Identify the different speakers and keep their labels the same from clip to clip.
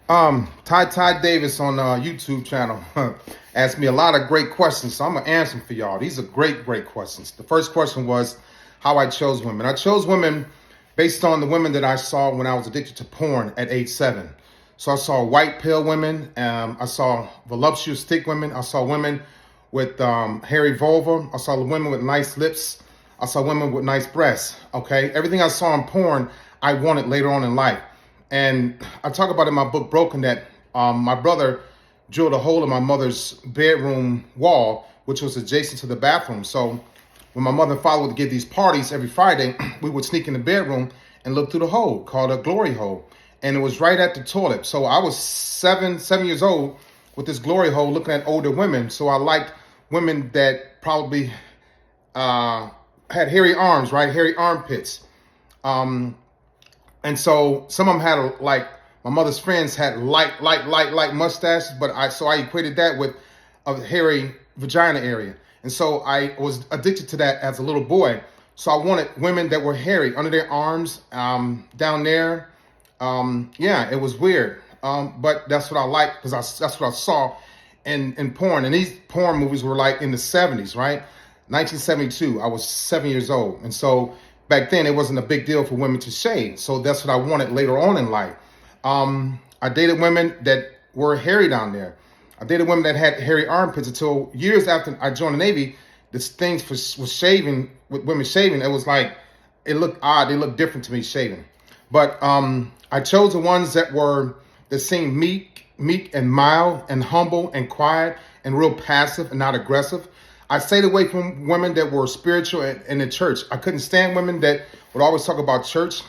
Speaker 1: Ty Davis on YouTube channel asked me a lot of great questions, so I'm gonna answer them for y'all. These are great questions. The first question was how I chose women. I chose women based on the women that I saw when I was addicted to porn at age 7. So I saw white pale women, I saw voluptuous thick women, I saw women with hairy vulva, I saw women with nice lips, I saw women with nice breasts. Okay, everything I saw in porn, I wanted later on in life. And I talk about in my book Broken that my brother drilled a hole in my mother's bedroom wall, which was adjacent to the bathroom. So when my mother and father would give these parties every Friday, we would sneak in the bedroom and look through the hole called a glory hole. And it was right at the toilet. So I was seven years old with this glory hole looking at older women. So I liked women that probably had hairy arms, right? Hairy armpits. And so some of them had like my mother's friends had light mustaches, but I equated that with a hairy vagina area. And so I was addicted to that as a little boy. So I wanted women that were hairy under their arms, down there. Yeah, it was weird. But that's what I liked because that's what I saw in porn. And these porn movies were like in the 70s, right? 1972. I was 7 years old. And so back then, it wasn't a big deal for women to shave. So that's what I wanted later on in life. I dated women that were hairy down there. I dated women that had hairy armpits until years after I joined the Navy. This thing was shaving, with women shaving. It was like, it looked odd. They looked different to me shaving. But I chose the ones that seemed meek and mild and humble and quiet and real passive and not aggressive. I stayed away from women that were spiritual in the church. I couldn't stand women that would always talk about church.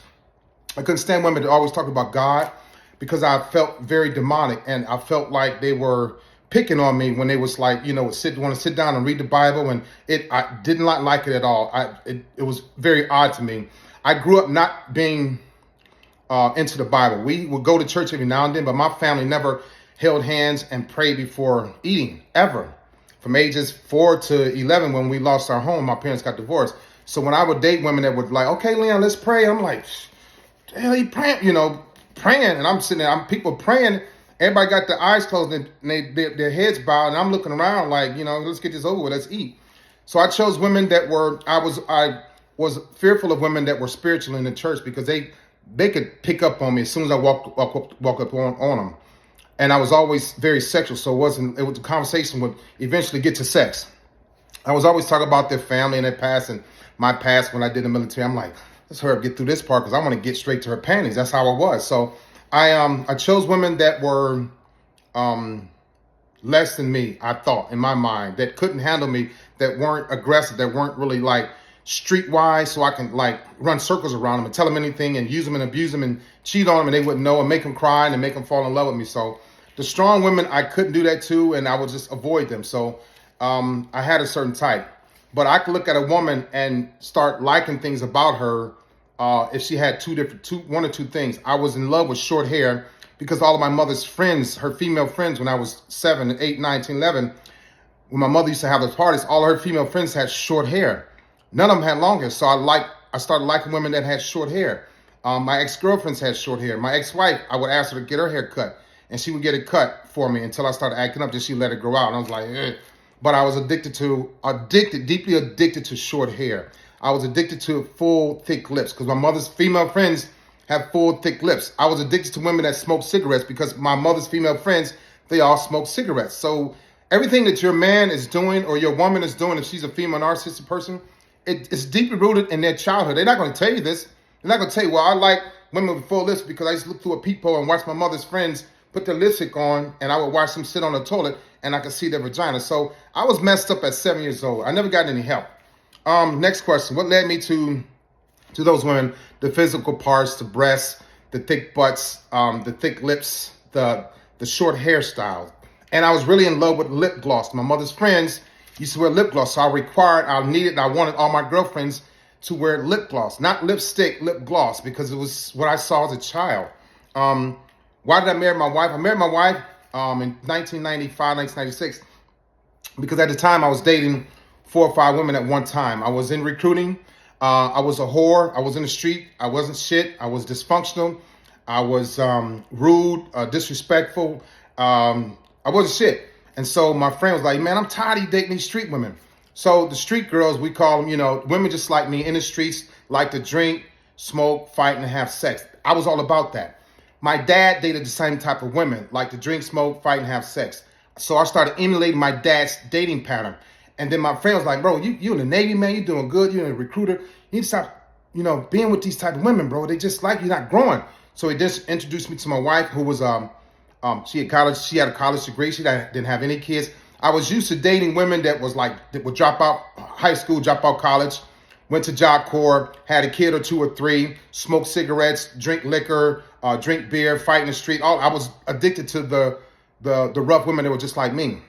Speaker 1: I couldn't stand women that always talk about God because I felt very demonic and I felt like they were picking on me when they was like, want to sit down and read the Bible, and I did not like it at all. It was very odd to me. I grew up not being into the Bible. We would go to church every now and then, but my family never held hands and prayed before eating ever. From ages 4 to 11, when we lost our home, my parents got divorced. So when I would date women that would like, okay, Leon, let's pray. I'm like, the hell you praying? Praying. And I'm sitting there, people praying. Everybody got their eyes closed and their heads bowed. And I'm looking around like, let's get this over with. Let's eat. So I chose women that I was fearful of women that were spiritual in the church because they could pick up on me as soon as I walk up on them. And I was always very sexual, so the conversation would eventually get to sex. I was always talking about their family and their past and my past when I did the military. I'm like, let's hurry up, get through this part because I want to get straight to her panties. That's how I was. So I chose women that were less than me, I thought, in my mind, that couldn't handle me, that weren't aggressive, that weren't really like streetwise, so I can like run circles around them and tell them anything and use them and abuse them and cheat on them and they wouldn't know and make them cry and make them fall in love with me. So the strong women, I couldn't do that to, and I would just avoid them. So I had a certain type. But I could look at a woman and start liking things about her if she had one or two things. I was in love with short hair because all of my mother's friends, her female friends, when I was 7, 8, 9, 10, 11, when my mother used to have those parties, all her female friends had short hair. None of them had long hair. So I started liking women that had short hair. My ex-girlfriends had short hair. My ex-wife, I would ask her to get her hair cut, and she would get it cut for me until I started acting up. Then she let it grow out, and I was like, eh. But I was deeply addicted to short hair. I was addicted to full, thick lips because my mother's female friends have full, thick lips. I was addicted to women that smoke cigarettes because my mother's female friends, they all smoke cigarettes. So everything that your man is doing or your woman is doing, if she's a female narcissistic person, it's deeply rooted in their childhood. They're not going to tell you this. They're not going to tell you, well, I like women with full lips because I used to look through a peephole and watch my mother's friends put their lipstick on, and I would watch them sit on the toilet, and I could see their vagina. So I was messed up at 7 years old. I never got any help. Next question. What led me to those women? The physical parts, the breasts, the thick butts, the thick lips, the short hairstyles. And I was really in love with lip gloss. My mother's friends used to wear lip gloss, so I wanted all my girlfriends to wear lip gloss, not lipstick, lip gloss, because it was what I saw as a child. Why did I marry my wife? I married my wife in 1995, 1996, because at the time I was dating 4 or 5 women at one time. I was in recruiting. I was a whore. I was in the street. I wasn't shit. I was dysfunctional. I was rude, disrespectful. I wasn't shit. And so my friend was like, man, I'm tired of you dating these street women. So the street girls, we call them, women just like me in the streets, like to drink, smoke, fight, and have sex. I was all about that. My dad dated the same type of women, like to drink, smoke, fight, and have sex. So I started emulating my dad's dating pattern. And then my friend was like, bro, you in the Navy, man, you doing good, you're a recruiter. You need to stop, being with these type of women, bro. They just like you, not growing. So he just introduced me to my wife, who was she had a college degree. She didn't have any kids. I was used to dating women that would drop out high school, drop out college, went to Job Corps, had a kid or two or three, smoked cigarettes, drink liquor, drink beer, fight in the street. I was addicted to the rough women that were just like me.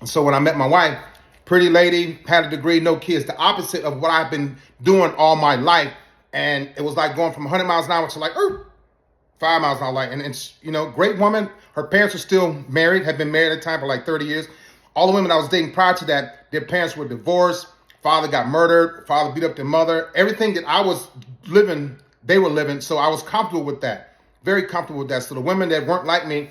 Speaker 1: So when I met my wife, pretty lady, had a degree, no kids, the opposite of what I've been doing all my life. And it was like going from 100 miles an hour to like, 5 miles an hour. And great woman. Her parents were still married, had been married at the time for like 30 years. All the women I was dating prior to that, their parents were divorced. Father got murdered. Father beat up their mother. Everything that I was living, they were living. So I was comfortable with that. Very comfortable with that. So the women that weren't like me,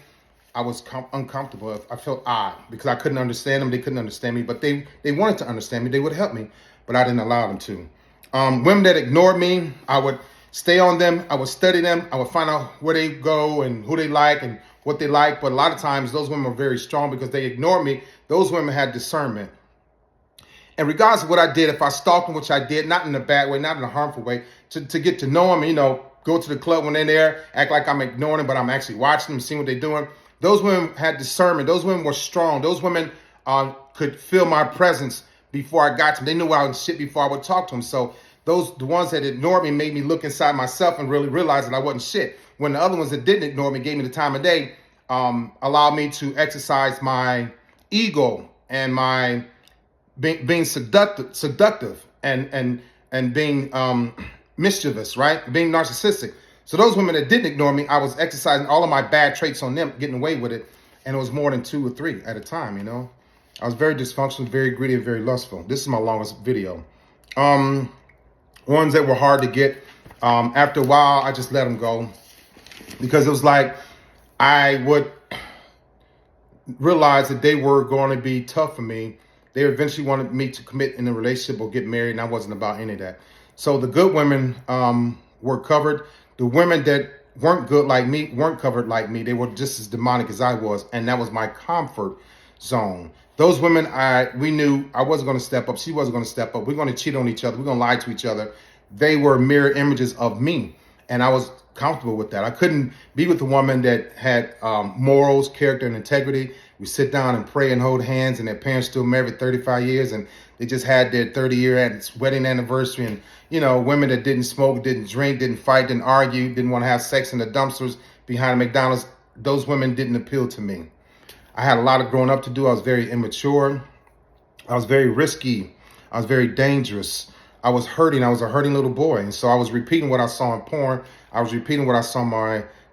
Speaker 1: I was uncomfortable. I felt odd because I couldn't understand them. They couldn't understand me, but they wanted to understand me. They would help me, but I didn't allow them to. Women that ignored me, I would stay on them. I would study them. I would find out where they go and who they like and what they like. But a lot of times those women were very strong because they ignored me. Those women had discernment. And regardless of what I did, if I stalked them, which I did, not in a bad way, not in a harmful way, to get to know them, go to the club when they're there, act like I'm ignoring them, but I'm actually watching them, seeing what they're doing. Those women had discernment. Those women were strong. Those women could feel my presence before I got to them. They knew I was shit before I would talk to them. So the ones that ignored me made me look inside myself and really realize that I wasn't shit. When the other ones that didn't ignore me, gave me the time of day, allowed me to exercise my ego and my being seductive and being mischievous, right? Being narcissistic. So those women that didn't ignore me, I was exercising all of my bad traits on them, getting away with it. And it was more than 2 or 3 at a time, I was very dysfunctional, very greedy, and very lustful. This is my longest video. Ones that were hard to get. After a while, I just let them go because it was like I would realize that they were going to be tough for me. They eventually wanted me to commit in a relationship or get married, and I wasn't about any of that. So the good women were covered. The women that weren't good like me weren't covered like me. They were just as demonic as I was, and that was my comfort zone. Those women, we knew I wasn't going to step up. She wasn't going to step up. We're going to cheat on each other. We're going to lie to each other. They were mirror images of me, and I was comfortable with that. I couldn't be with a woman that had morals, character, and integrity. We sit down and pray and hold hands, and their parents still married 35 years, and they just had their 30-year wedding anniversary. And, women that didn't smoke, didn't drink, didn't fight, didn't argue, didn't want to have sex in the dumpsters behind McDonald's. Those women didn't appeal to me. I had a lot of growing up to do. I was very immature. I was very risky. I was very dangerous. I was hurting. I was a hurting little boy. And so I was repeating what I saw in porn. I was repeating what I saw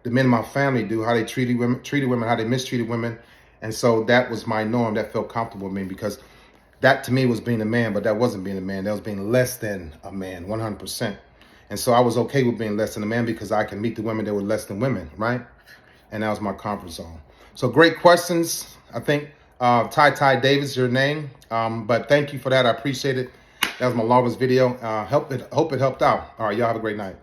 Speaker 1: the men in my family do, how they treated women, how they mistreated women. And so that was my norm. That felt comfortable with me because that to me was being a man, but that wasn't being a man. That was being less than a man, 100%. And so I was okay with being less than a man because I can meet the women that were less than women, right? And that was my comfort zone. So great questions. I think Ty Davis is your name. But thank you for that. I appreciate it. That was my longest video. Hope it helped out. All right, y'all have a great night.